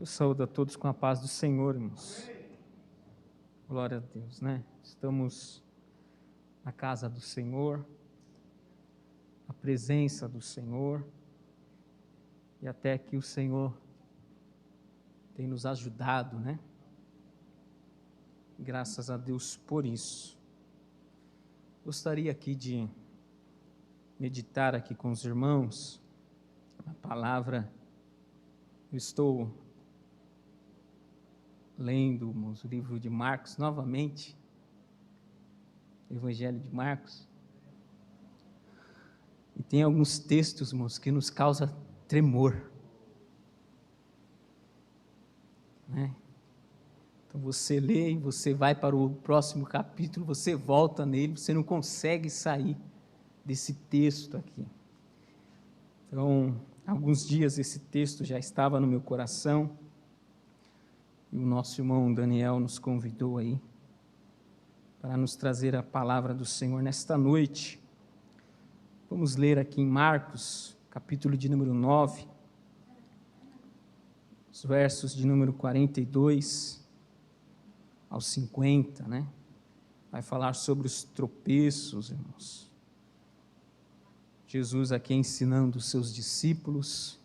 Eu saúdo a todos com a paz do Senhor, irmãos. Glória a Deus, né? Estamos na casa do Senhor, na presença do Senhor, e até que o Senhor tem nos ajudado, né? Graças a Deus por isso. Gostaria aqui de meditar aqui com os irmãos a palavra. Eu estou lendo o livro de Marcos novamente, o Evangelho de Marcos, e tem alguns textos, irmãos, que nos causam tremor, né? Então você lê e você vai para o próximo capítulo, você volta nele, você não consegue sair desse texto aqui. Então, há alguns dias esse texto já estava no meu coração, e o nosso irmão Daniel nos convidou aí para nos trazer a palavra do Senhor nesta noite. Vamos ler aqui em Marcos, capítulo de número 9, os versos de número 42 ao 50, né? Vai falar sobre os tropeços, irmãos. Jesus aqui ensinando os seus discípulos.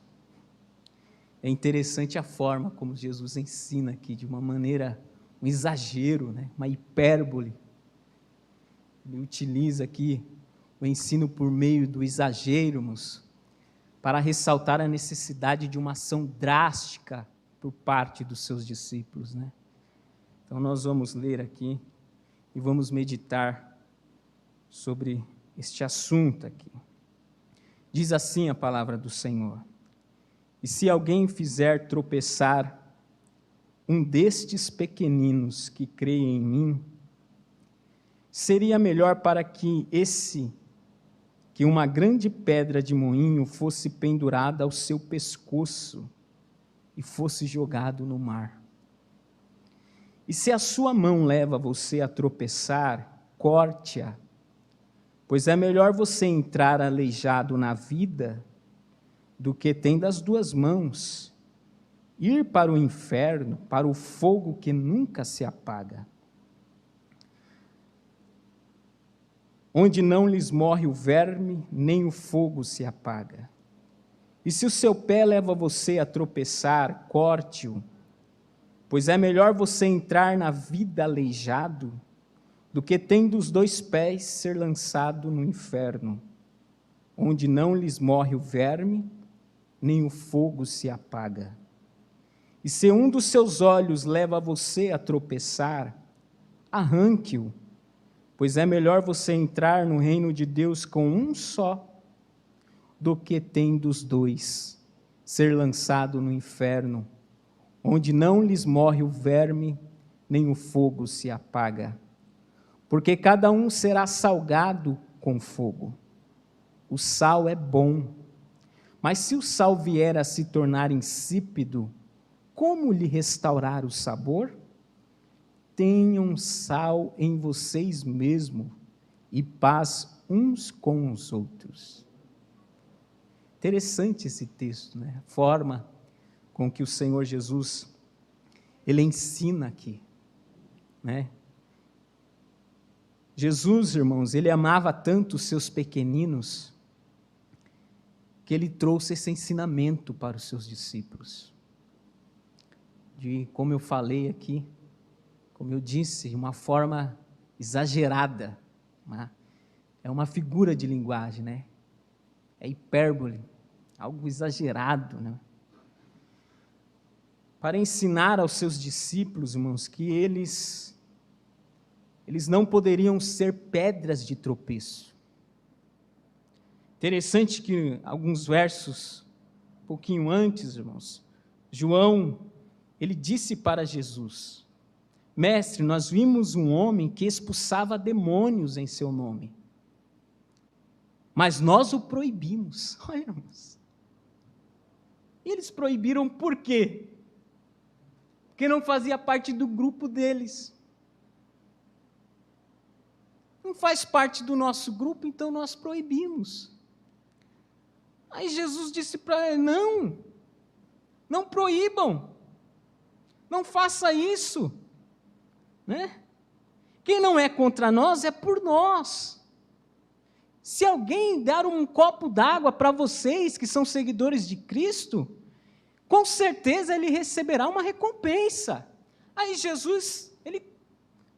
É interessante a forma como Jesus ensina aqui, de uma maneira, um exagero, né? Uma hipérbole. Ele utiliza aqui o ensino por meio do exagero, irmãos, para ressaltar a necessidade de uma ação drástica por parte dos seus discípulos, né? Então nós vamos ler aqui e vamos meditar sobre este assunto aqui. Diz assim a palavra do Senhor: e se alguém fizer tropeçar um destes pequeninos que creem em mim, seria melhor para que uma grande pedra de moinho fosse pendurada ao seu pescoço e fosse jogado no mar. E se a sua mão leva você a tropeçar, corte-a, pois é melhor você entrar aleijado na vida do que, tendo as duas mãos, ir para o inferno, para o fogo que nunca se apaga, onde não lhes morre o verme, nem o fogo se apaga. E se o seu pé leva você a tropeçar, corte-o, pois é melhor você entrar na vida aleijado, do que, tendo os dois pés, ser lançado no inferno, onde não lhes morre o verme, nem o fogo se apaga. E se um dos seus olhos leva você a tropeçar, arranque-o, pois é melhor você entrar no reino de Deus com um só, do que, tendo os dois, ser lançado no inferno, onde não lhes morre o verme, nem o fogo se apaga. Porque cada um será salgado com fogo. O sal é bom, mas se o sal vier a se tornar insípido, como lhe restaurar o sabor? Tenham sal em vocês mesmos e paz uns com os outros. Interessante esse texto, né? A forma com que o Senhor Jesus, ele ensina aqui, né? Jesus, irmãos, ele amava tanto os seus pequeninos, que ele trouxe esse ensinamento para os seus discípulos. Como eu falei aqui, como eu disse, uma forma exagerada, né? É uma figura de linguagem, né? É hipérbole, algo exagerado, né? Para ensinar aos seus discípulos, irmãos, que eles não poderiam ser pedras de tropeço. Interessante que alguns versos, um pouquinho antes, irmãos, João, ele disse para Jesus: mestre, nós vimos um homem que expulsava demônios em seu nome, mas nós o proibimos. Olha, irmãos, eles proibiram por quê? Porque não fazia parte do grupo deles. Não faz parte do nosso grupo, então nós proibimos. Aí Jesus disse para ele: não proíbam, Não faça isso, né? Quem não é contra nós é por nós. Se alguém dar um copo d'água para vocês que são seguidores de Cristo, com certeza ele receberá uma recompensa. Aí Jesus, ele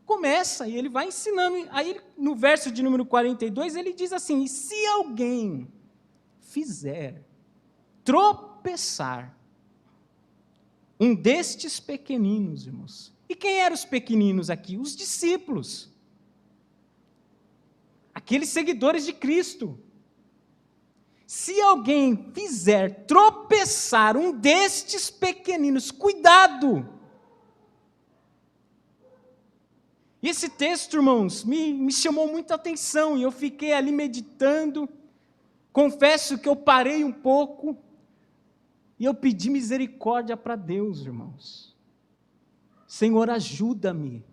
começa e ele vai ensinando. Aí no verso de número 42, ele diz assim: e se alguém fizer tropeçar um destes pequeninos, irmãos. E quem eram os pequeninos aqui? Os discípulos. Aqueles seguidores de Cristo. Se alguém fizer tropeçar um destes pequeninos, cuidado! E esse texto, irmãos, me chamou muita atenção, e eu fiquei ali meditando. Confesso que eu parei um pouco, e eu pedi misericórdia para Deus, irmãos. Senhor, ajuda-me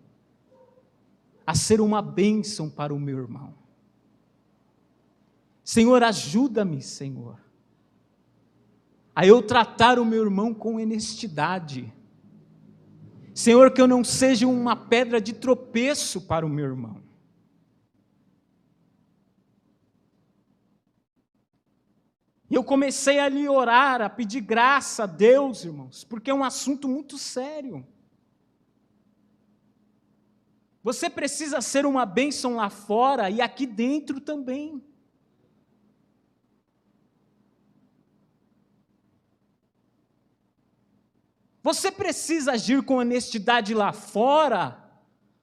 a ser uma bênção para o meu irmão. Senhor, ajuda-me, Senhor, a eu tratar o meu irmão com honestidade. Senhor, que eu não seja uma pedra de tropeço para o meu irmão. E eu comecei ali a orar, a pedir graça a Deus, irmãos, porque é um assunto muito sério. Você precisa ser uma bênção lá fora e aqui dentro também. Você precisa agir com honestidade lá fora,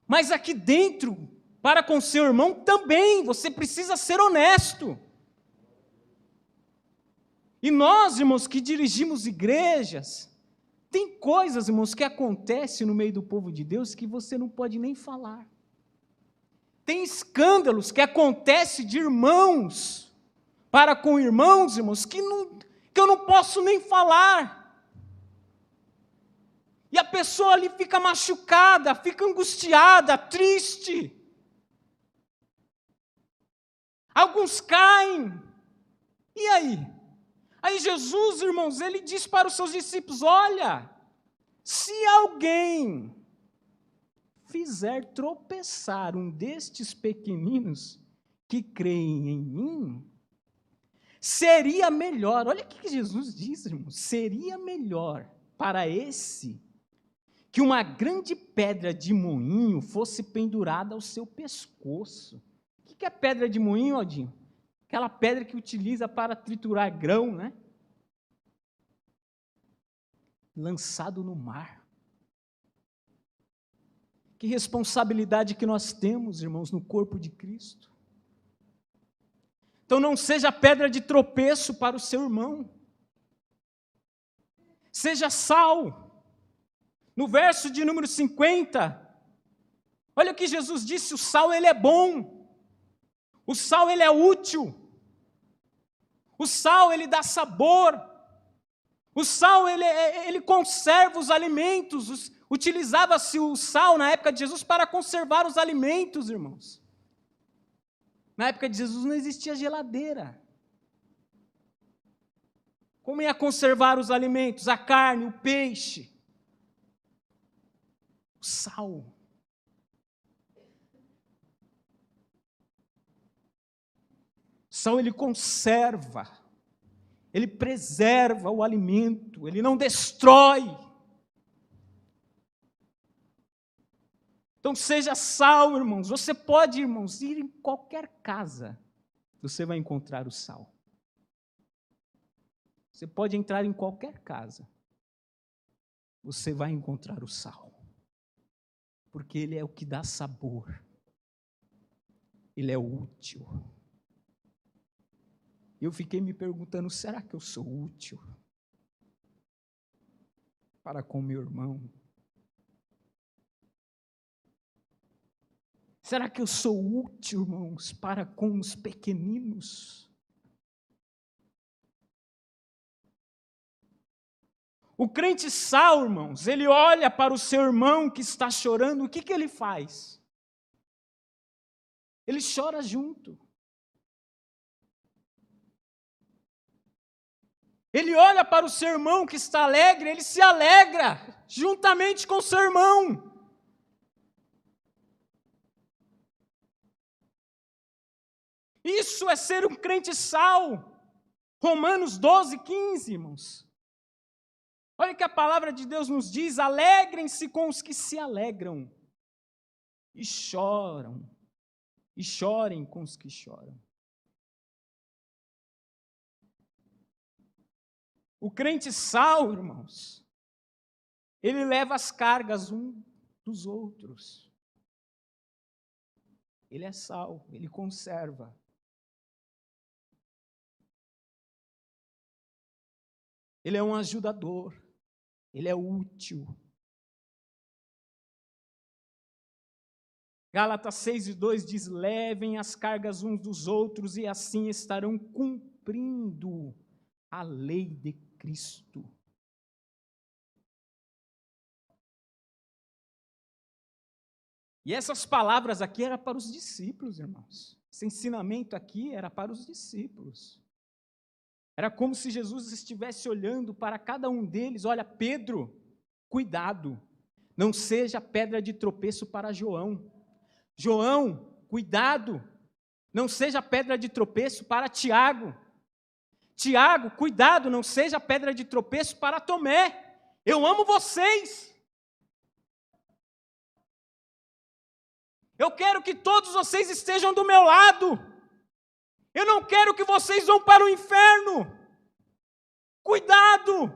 mas aqui dentro, para com seu irmão também, você precisa ser honesto. E nós, irmãos, que dirigimos igrejas, tem coisas, irmãos, que acontecem no meio do povo de Deus que você não pode nem falar. Tem escândalos que acontecem de irmãos para com irmãos, irmãos, que eu não posso nem falar. E a pessoa ali fica machucada, fica angustiada, triste. Alguns caem. E aí? Aí Jesus, irmãos, ele diz para os seus discípulos: olha, se alguém fizer tropeçar um destes pequeninos que creem em mim, seria melhor, olha o que Jesus diz, irmãos, seria melhor para esse que uma grande pedra de moinho fosse pendurada ao seu pescoço. O que é pedra de moinho, Aldinho? Aquela pedra que utiliza para triturar grão, né? Lançado no mar. Que responsabilidade que nós temos, irmãos, no corpo de Cristo. Então não seja pedra de tropeço para o seu irmão. Seja sal. No verso de número 50, olha o que Jesus disse: o sal ele é bom. O sal ele é útil. O sal ele dá sabor. O sal ele conserva os alimentos. Utilizava-se o sal na época de Jesus para conservar os alimentos, irmãos. Na época de Jesus não existia geladeira. Como ia conservar os alimentos? A carne, o peixe. O sal. O sal ele conserva, ele preserva o alimento, ele não destrói. Então seja sal, irmãos. Você pode, irmãos, ir em qualquer casa, você vai encontrar o sal. Você pode entrar em qualquer casa, você vai encontrar o sal. Porque ele é o que dá sabor. Ele é útil. Eu fiquei me perguntando, será que eu sou útil para com meu irmão? Será que eu sou útil, irmãos, para com os pequeninos? O crente sal, irmãos, ele olha para o seu irmão que está chorando, o que ele faz? Ele chora junto. Ele olha para o seu irmão que está alegre, ele se alegra juntamente com o seu irmão. Isso é ser um crente sal. Romanos 12, 15, irmãos. Olha o que a palavra de Deus nos diz: alegrem-se com os que se alegram, e chorem com os que choram. O crente sal, irmãos, ele leva as cargas um dos outros. Ele é sal, ele conserva. Ele é um ajudador, ele é útil. Gálatas 6:2 diz: levem as cargas uns dos outros e assim estarão cumprindo a lei de Cristo. E essas palavras aqui eram para os discípulos, irmãos. Esse ensinamento aqui era para os discípulos. Era como se Jesus estivesse olhando para cada um deles. Olha, Pedro, cuidado, não seja pedra de tropeço para João. João, cuidado, não seja pedra de tropeço para Tiago. Tiago, cuidado, não seja pedra de tropeço para Tomé. Eu amo vocês. Eu quero que todos vocês estejam do meu lado. Eu não quero que vocês vão para o inferno. Cuidado!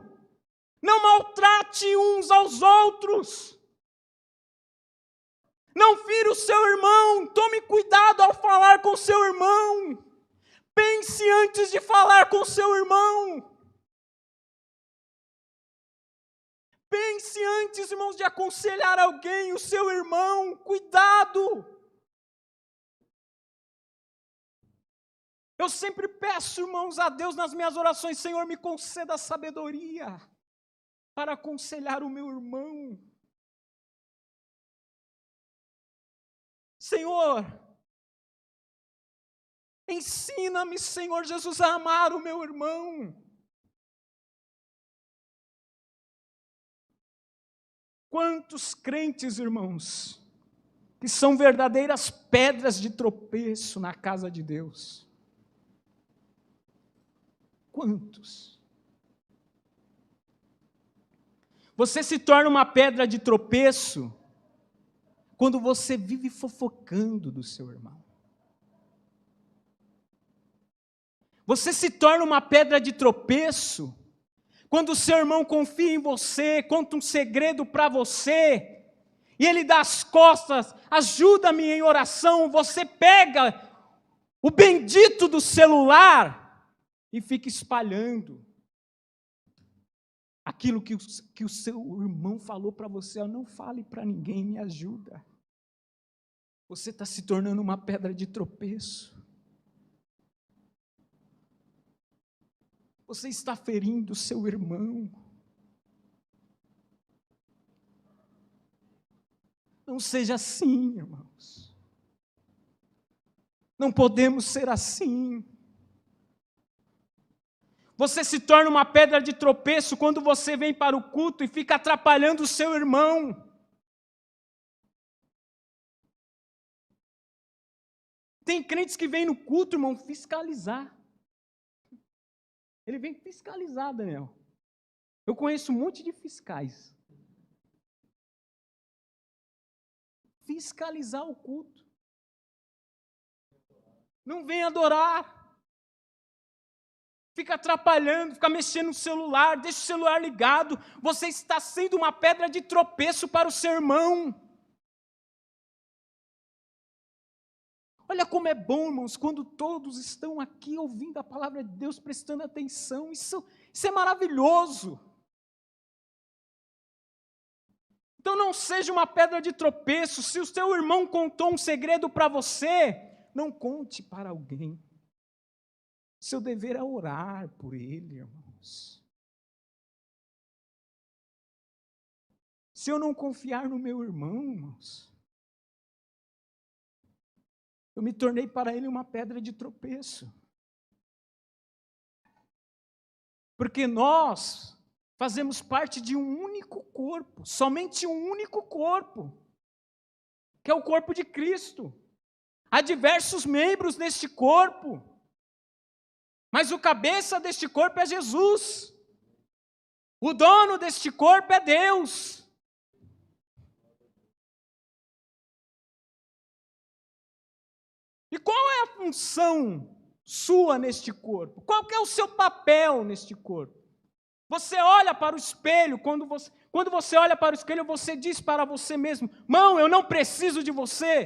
Não maltrate uns aos outros. Não fira o seu irmão. Tome cuidado ao falar com o seu irmão. Pense antes de falar com o seu irmão. Pense antes, irmãos, de aconselhar alguém, o seu irmão. Cuidado! Eu sempre peço, irmãos, a Deus nas minhas orações: Senhor, me conceda sabedoria para aconselhar o meu irmão. Senhor, ensina-me, Senhor Jesus, a amar o meu irmão. Quantos crentes, irmãos, que são verdadeiras pedras de tropeço na casa de Deus. Quantos? Você se torna uma pedra de tropeço quando você vive fofocando do seu irmão. Você se torna uma pedra de tropeço quando o seu irmão confia em você, conta um segredo para você, e ele dá as costas: ajuda-me em oração. Você pega o bendito do celular e fica espalhando aquilo que o seu irmão falou para você. Não fale para ninguém, me ajuda. Você está se tornando uma pedra de tropeço. Você está ferindo o seu irmão. Não seja assim, irmãos. Não podemos ser assim. Você se torna uma pedra de tropeço quando você vem para o culto e fica atrapalhando o seu irmão. Tem crentes que vêm no culto, irmão, fiscalizar. Ele vem fiscalizar, Daniel. Eu conheço um monte de fiscais. Fiscalizar o culto. Não vem adorar. Fica atrapalhando, fica mexendo no celular, deixa o celular ligado. Você está sendo uma pedra de tropeço para o seu irmão. Olha como é bom, irmãos, quando todos estão aqui ouvindo a palavra de Deus, prestando atenção. Isso é maravilhoso. Então não seja uma pedra de tropeço. Se o seu irmão contou um segredo para você, não conte para alguém. Seu dever é orar por ele, irmãos. Se eu não confiar no meu irmão, irmãos, eu me tornei para ele uma pedra de tropeço. Porque nós fazemos parte de um único corpo, somente um único corpo, que é o corpo de Cristo. Há diversos membros neste corpo, mas o cabeça deste corpo é Jesus. O dono deste corpo é Deus. E qual é a função sua neste corpo? Qual que é o seu papel neste corpo? Você olha para o espelho, quando você olha para o espelho, você diz para você mesmo: mão, eu não preciso de você.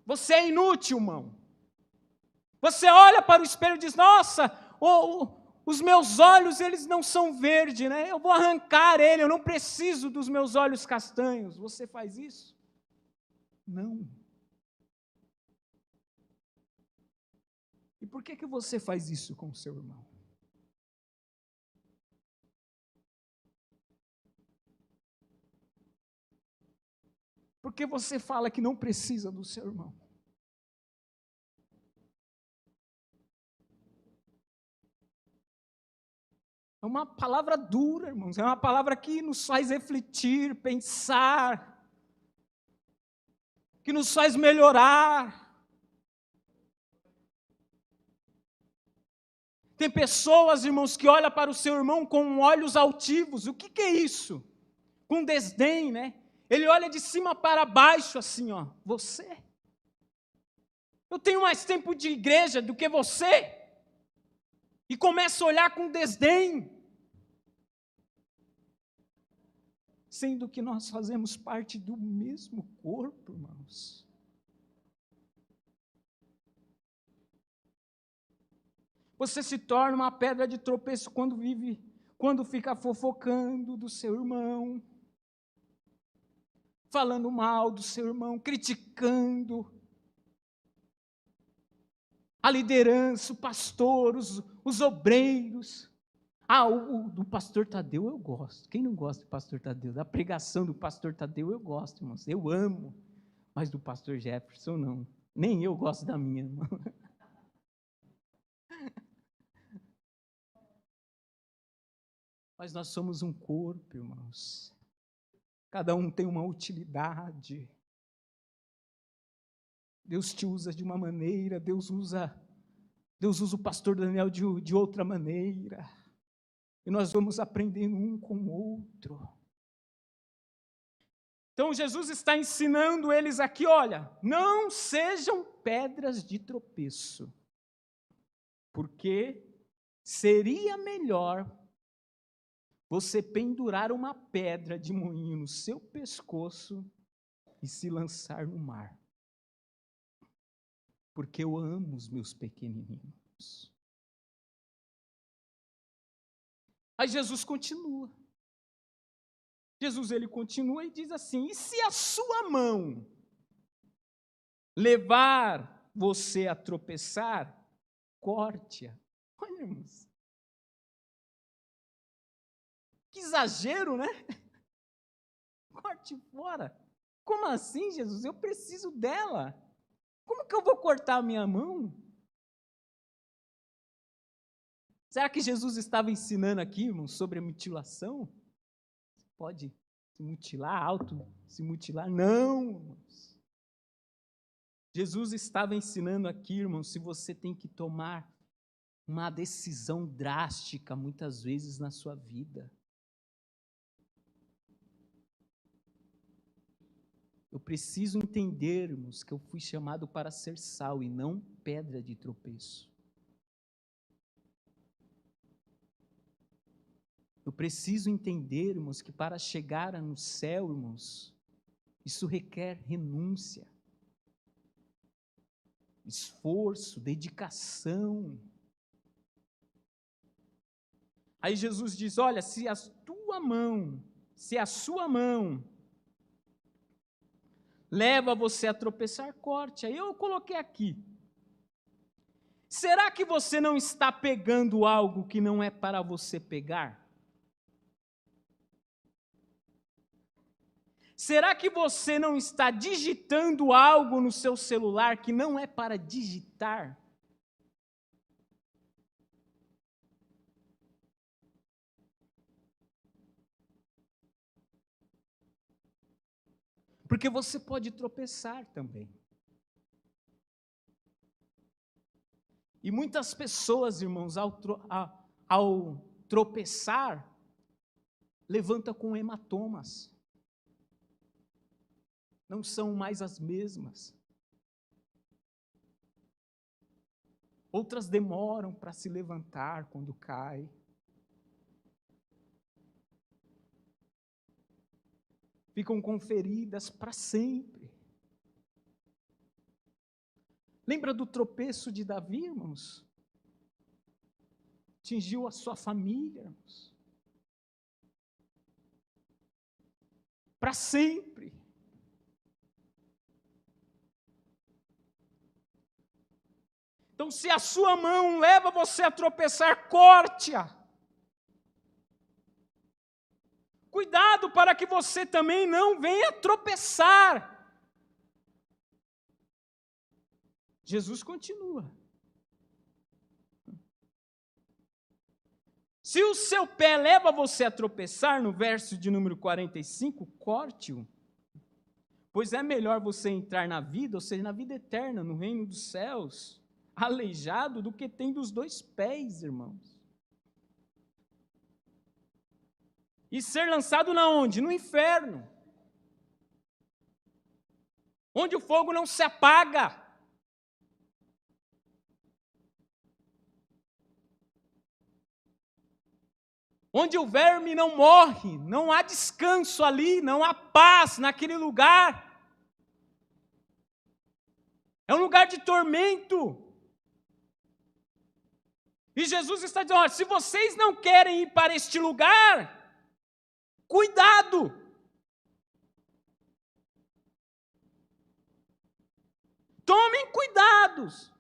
Você é inútil, mão. Você olha para o espelho e diz: nossa, os meus olhos, eles não são verdes, né? Eu vou arrancar ele, eu não preciso dos meus olhos castanhos. Você faz isso? Não. E por que você faz isso com o seu irmão? Por que você fala que não precisa do seu irmão? É uma palavra dura, irmãos. É uma palavra que nos faz refletir, pensar, que nos faz melhorar. Tem pessoas, irmãos, que olham para o seu irmão com olhos altivos. O que é isso? Com desdém, né? Ele olha de cima para baixo, assim, ó. Você? Eu tenho mais tempo de igreja do que você. E começa a olhar com desdém. Sendo que nós fazemos parte do mesmo corpo, irmãos. Você se torna uma pedra de tropeço quando fica fofocando do seu irmão, falando mal do seu irmão, criticando a liderança, o pastor, os obreiros. O do pastor Tadeu eu gosto. Quem não gosta do pastor Tadeu? Da pregação do pastor Tadeu eu gosto, irmãos. Eu amo. Mas do pastor Jefferson não. Nem eu gosto da minha, irmão. Mas nós somos um corpo, irmãos. Cada um tem uma utilidade. Deus te usa de uma maneira, Deus usa o pastor Daniel de outra maneira. E nós vamos aprendendo um com o outro. Então Jesus está ensinando eles aqui, olha, não sejam pedras de tropeço, porque seria melhor você pendurar uma pedra de moinho no seu pescoço e se lançar no mar. Porque eu amo os meus pequenininhos. Aí Jesus continua. Ele continua e diz assim: e se a sua mão levar você a tropeçar, corte-a. Olha, irmãos. Que exagero, né? Corte fora. Como assim, Jesus? Eu preciso dela. Como que eu vou cortar a minha mão? Será que Jesus estava ensinando aqui, irmãos, sobre a mutilação? Pode se mutilar, se mutilar? Não, irmãos. Jesus estava ensinando aqui, irmãos, se você tem que tomar uma decisão drástica, muitas vezes na sua vida. Eu preciso entender, irmãos, que eu fui chamado para ser sal e não pedra de tropeço. Eu preciso entender, irmãos, que para chegar no céu, irmãos, isso requer renúncia, esforço, dedicação. Aí Jesus diz: olha, se a sua mão leva você a tropeçar, corte. Aí eu coloquei aqui: será que você não está pegando algo que não é para você pegar? Será que você não está digitando algo no seu celular que não é para digitar? Porque você pode tropeçar também. E muitas pessoas, irmãos, ao tropeçar, levanta com hematomas. Não são mais as mesmas. Outras demoram para se levantar quando cai. Ficam com feridas para sempre. Lembra do tropeço de Davi, irmãos? Atingiu a sua família, irmãos. Para sempre. Então, se a sua mão leva você a tropeçar, corte-a. Cuidado para que você também não venha tropeçar. Jesus continua. Se o seu pé leva você a tropeçar, no verso de número 45, corte-o. Pois é melhor você entrar na vida, ou seja, na vida eterna, no reino dos céus, aleijado, do que tendo os 2 pés, irmãos. E ser lançado na onde? No inferno. Onde o fogo não se apaga. Onde o verme não morre, não há descanso ali, não há paz naquele lugar. É um lugar de tormento. E Jesus está dizendo, olha, se vocês não querem ir para este lugar, cuidado. Tomem cuidados.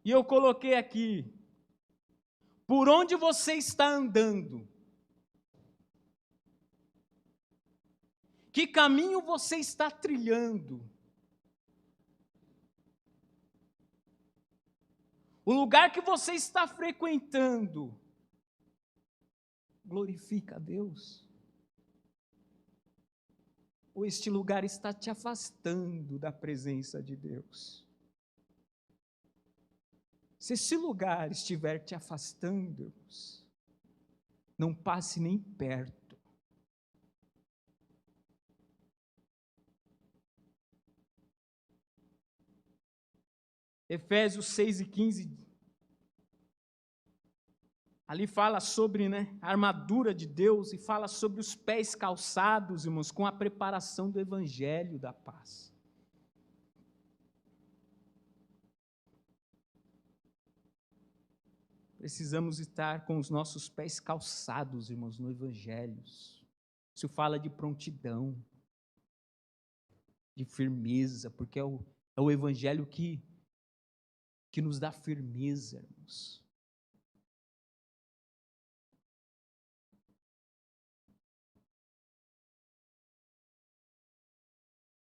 E eu coloquei aqui, por onde você está andando? Que caminho você está trilhando? O lugar que você está frequentando glorifica a Deus? Ou este lugar está te afastando da presença de Deus? Se esse lugar estiver te afastando, não passe nem perto. Efésios 6:15, ali fala sobre a armadura de Deus e fala sobre os pés calçados, irmãos, com a preparação do evangelho da paz. Precisamos estar com os nossos pés calçados, irmãos, no evangelho. Isso fala de prontidão, de firmeza, porque é o evangelho que nos dá firmeza, irmãos.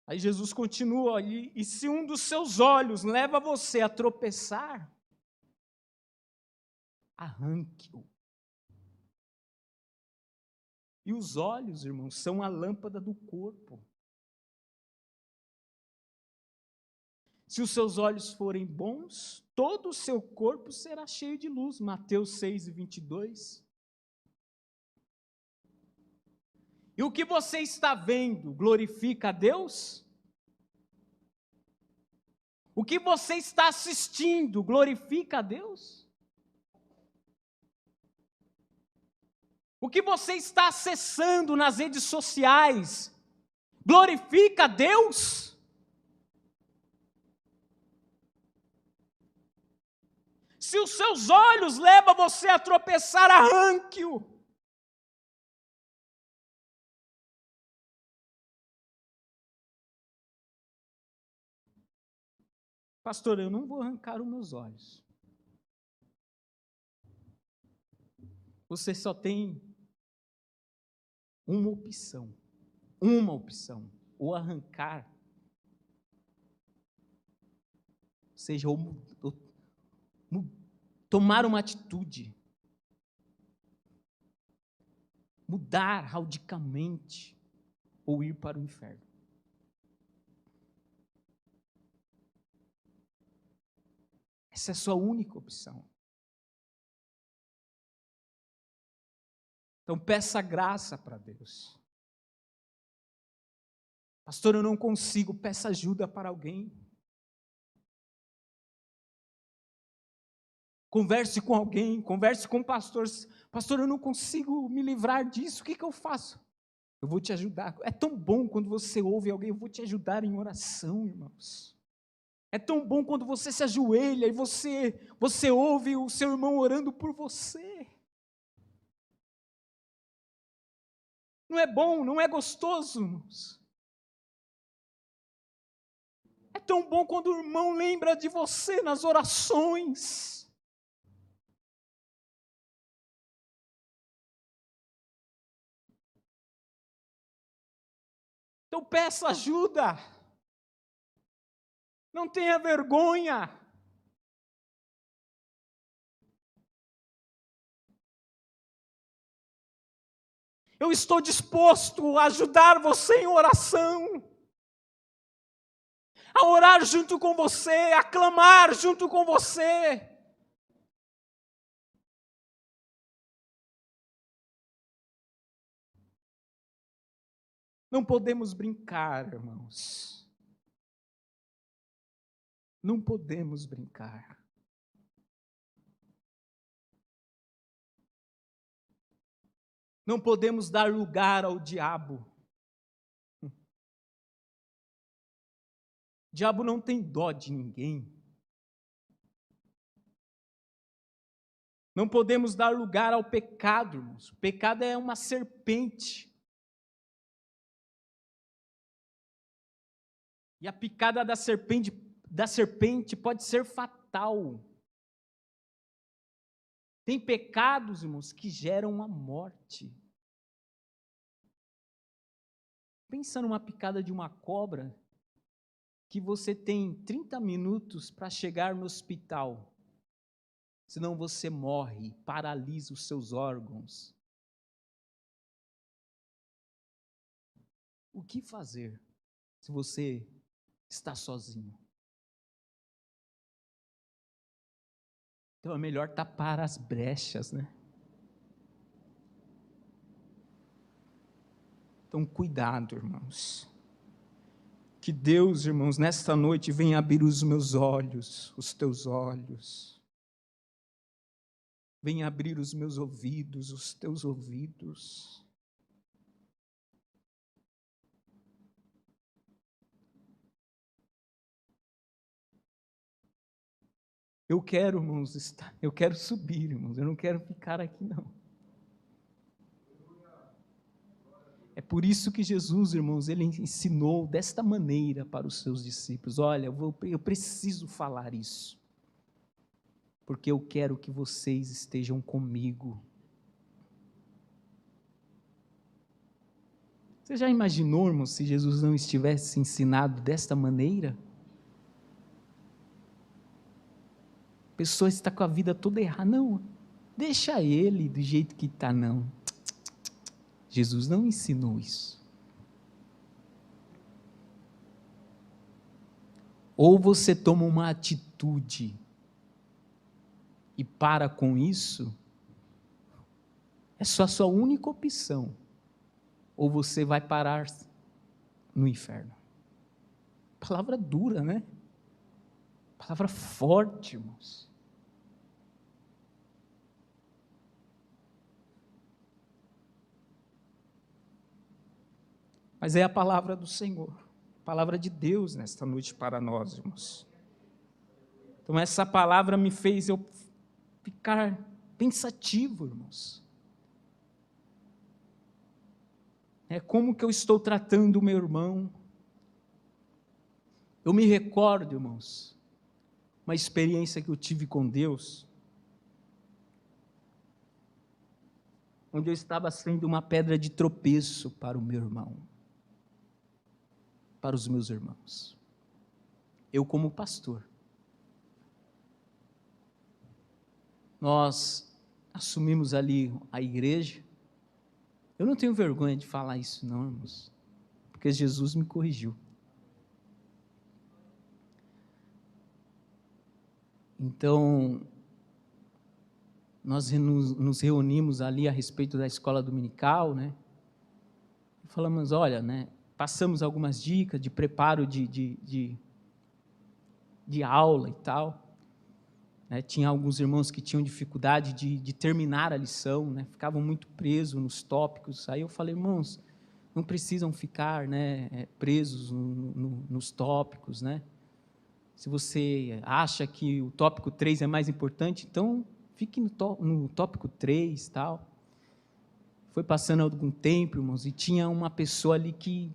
Aí Jesus continua, e se um dos seus olhos leva você a tropeçar, arranque-o. E os olhos, irmãos, são a lâmpada do corpo. Se os seus olhos forem bons, todo o seu corpo será cheio de luz. Mateus 6:22. E o que você está vendo glorifica a Deus? O que você está assistindo glorifica a Deus? O que você está acessando nas redes sociais glorifica a Deus? Se os seus olhos levam você a tropeçar, arranque-o. Pastor, eu não vou arrancar os meus olhos. Você só tem uma opção, ou arrancar, ou seja, tomar uma atitude. mudar radicalmente ou ir para o inferno. Essa é a sua única opção. Então peça graça para Deus. Pastor, eu não consigo, peça ajuda para alguém. Converse com alguém, converse com o pastor. Pastor, eu não consigo me livrar disso, o que eu faço? Eu vou te ajudar. É tão bom quando você ouve alguém, eu vou te ajudar em oração, irmãos. É tão bom quando você se ajoelha e você ouve o seu irmão orando por você. Não é bom, não é gostoso, irmãos. É tão bom quando o irmão lembra de você nas orações. Então peça ajuda. Não tenha vergonha. Eu estou disposto a ajudar você em oração. A orar junto com você, a clamar junto com você. Não podemos brincar, irmãos. Não podemos brincar. Não podemos dar lugar ao diabo. O diabo não tem dó de ninguém. Não podemos dar lugar ao pecado, irmãos. O pecado é uma serpente. E a picada da serpente pode ser fatal. Tem pecados, irmãos, que geram a morte. Pensa numa picada de uma cobra, que você tem 30 minutos para chegar no hospital. Senão você morre, paralisa os seus órgãos. O que fazer se você está sozinho? Então é melhor tapar as brechas, né? Então cuidado, irmãos. Que Deus, irmãos, nesta noite venha abrir os meus olhos, os teus olhos. Venha abrir os meus ouvidos, os teus ouvidos. Eu quero, irmãos, eu quero subir, irmãos, eu não quero ficar aqui, não. É por isso que Jesus, irmãos, ele ensinou desta maneira para os seus discípulos. Olha, eu preciso falar isso, porque eu quero que vocês estejam comigo. Você já imaginou, irmão, se Jesus não estivesse ensinado desta maneira? A pessoa está com a vida toda errada. Não, deixa ele do jeito que está, não. Jesus não ensinou isso. Ou você toma uma atitude e para com isso, é só a sua única opção. Ou você vai parar no inferno. Palavra dura, né? Palavra forte, irmãos. Mas é a palavra do Senhor, a palavra de Deus nesta noite para nós, irmãos. Então essa palavra me fez eu ficar pensativo, irmãos. Como que eu estou tratando o meu irmão? Eu me recordo, irmãos, uma experiência que eu tive com Deus, onde eu estava sendo uma pedra de tropeço para o meu irmão, para os meus irmãos. Eu como pastor. Nós assumimos ali a igreja, Eu não tenho vergonha de falar isso, não, irmãos, porque Jesus me corrigiu. Então, nós nos reunimos ali a respeito da escola dominical, né? E falamos, olha, né? Passamos algumas dicas de preparo de aula e tal. Né? Tinha alguns irmãos que tinham dificuldade de terminar a lição, né? Ficavam muito presos nos tópicos. Aí eu falei, irmãos, não precisam ficar, né, presos nos tópicos, né? Se você acha que o tópico 3 é mais importante, então fique no tópico 3 e tal. Foi passando algum tempo, irmãos, e tinha uma pessoa ali que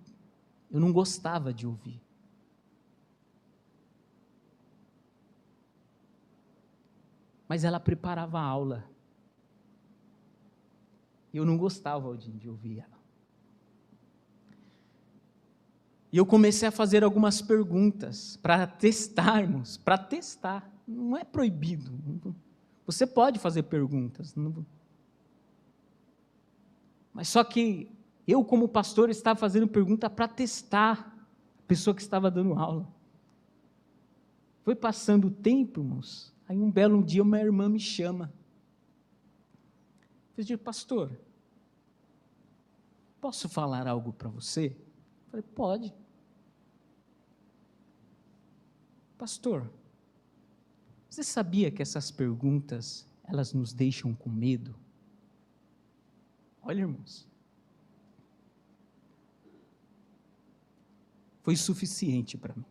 eu não gostava de ouvir. Mas ela preparava a aula. E eu não gostava de ouvir ela. E eu comecei a fazer algumas perguntas para testarmos, para testar. Não é proibido. Você pode fazer perguntas. Mas só que eu, como pastor, estava fazendo pergunta para testar a pessoa que estava dando aula. Foi passando o tempo, irmãos. Aí um belo dia uma irmã me chama. Eu disse, pastor, posso falar algo para você? Eu falei, pode. Pastor, você sabia que essas perguntas, elas nos deixam com medo? Olha, irmãos. Foi suficiente para mim.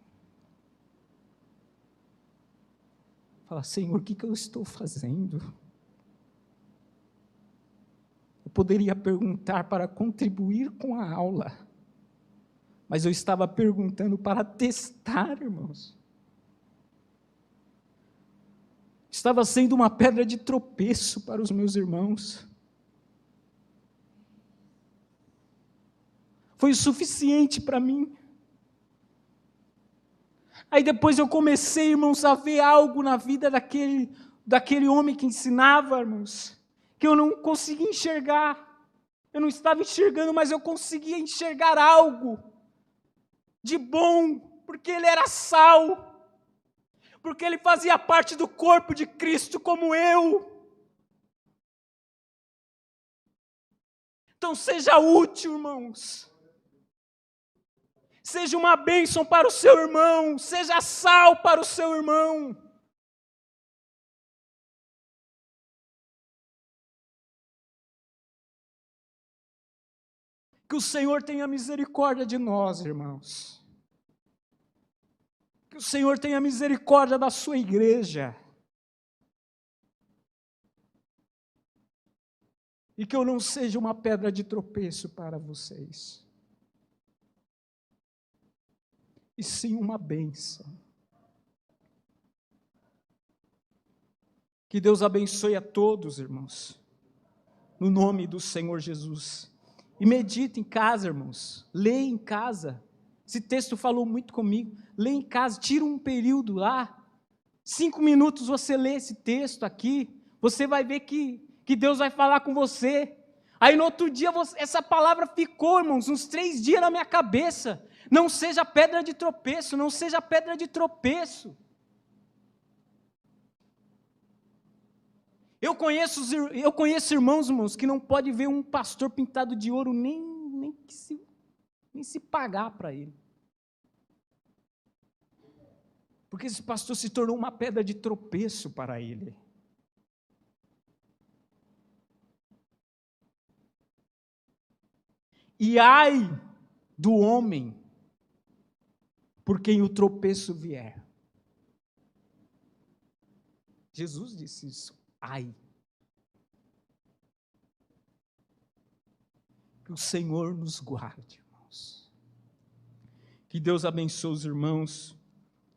Falar, Senhor, o que eu estou fazendo? Eu poderia perguntar para contribuir com a aula, mas eu estava perguntando para testar, irmãos. Estava sendo uma pedra de tropeço para os meus irmãos. Foi o suficiente para mim. Aí depois eu comecei, irmãos, a ver algo na vida daquele homem que ensinava, irmãos, que eu não conseguia enxergar. Eu não estava enxergando, mas eu conseguia enxergar algo de bom, porque ele era sal, porque ele fazia parte do corpo de Cristo como eu. Então seja útil, irmãos. Seja uma bênção para o seu irmão, seja sal para o seu irmão. Que o Senhor tenha misericórdia de nós, irmãos. Que o Senhor tenha misericórdia da sua igreja. E que eu não seja uma pedra de tropeço para vocês. E sim uma bênção. Que Deus abençoe a todos, irmãos, no nome do Senhor Jesus. E medite em casa, irmãos, leia em casa. Esse texto falou muito comigo. Leia em casa, tira um período lá, 5 minutos você lê esse texto aqui, você vai ver que Deus vai falar com você. Aí no outro dia, essa palavra ficou, irmãos, uns 3 dias na minha cabeça. Não seja pedra de tropeço, não seja pedra de tropeço. Eu conheço irmãos, que não pode ver um pastor pintado de ouro nem se pagar para ele. Porque esse pastor se tornou uma pedra de tropeço para ele. E ai do homem por quem o tropeço vier. Jesus disse isso. Ai. Que o Senhor nos guarde, irmãos. Que Deus abençoe os irmãos,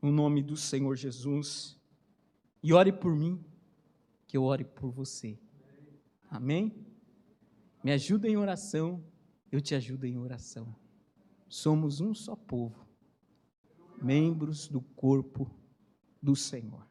no nome do Senhor Jesus. E ore por mim, que eu ore por você. Amém? Me ajuda em oração, eu te ajudo em oração. Somos um só povo, membros do corpo do Senhor.